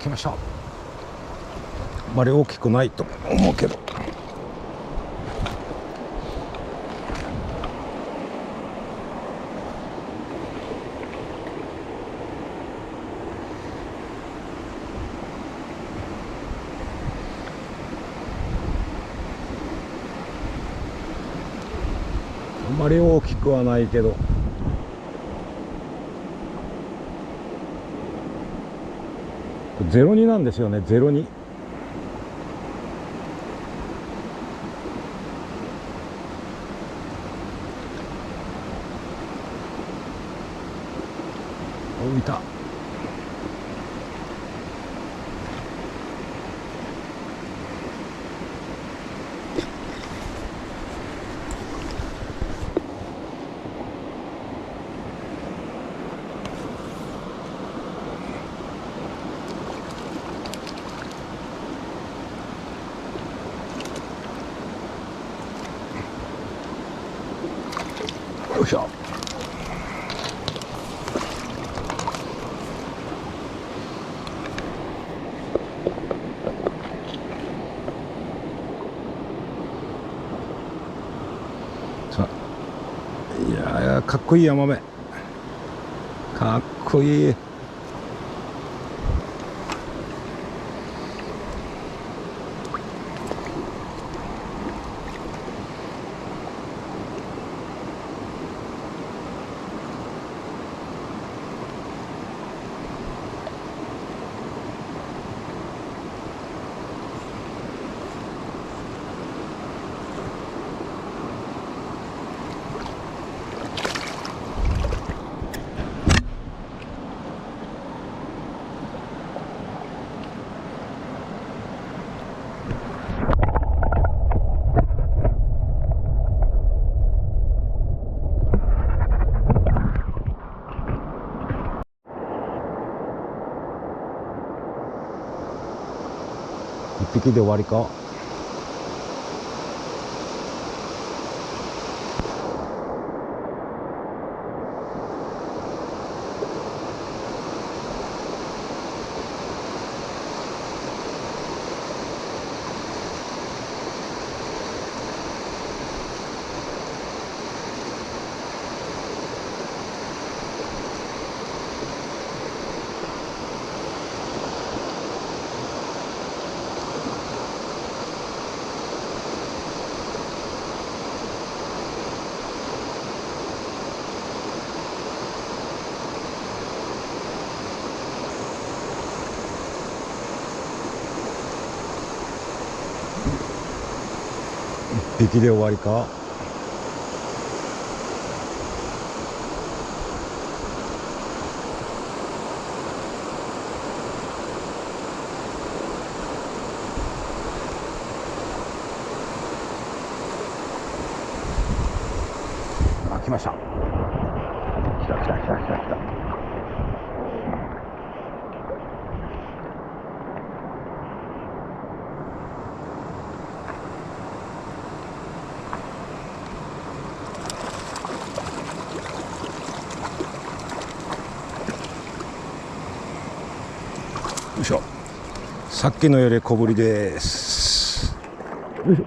来ました。あまり大きくないと思うけど、あんまり大きくはないけど、02なんですよね。02。浮いた。よいしょ。さあ、いやかっこいいヤマメ、かっこいい。一匹で終わりか。一匹で終わりか。あ、来ました。来た来た来た来た来た。よいしょ。さっきのより小ぶりです。よいしょ。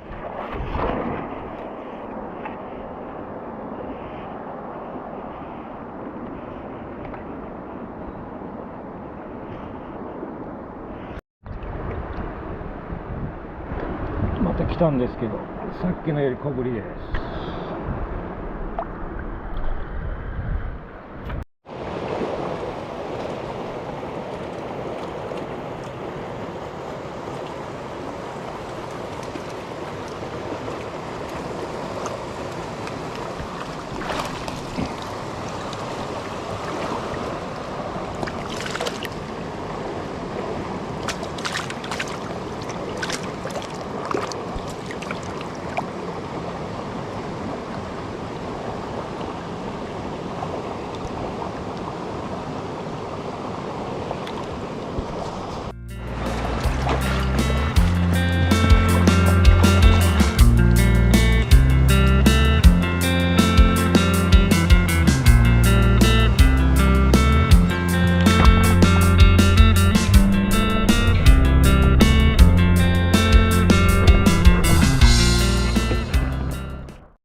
また来たんですけど、さっきのより小ぶりです。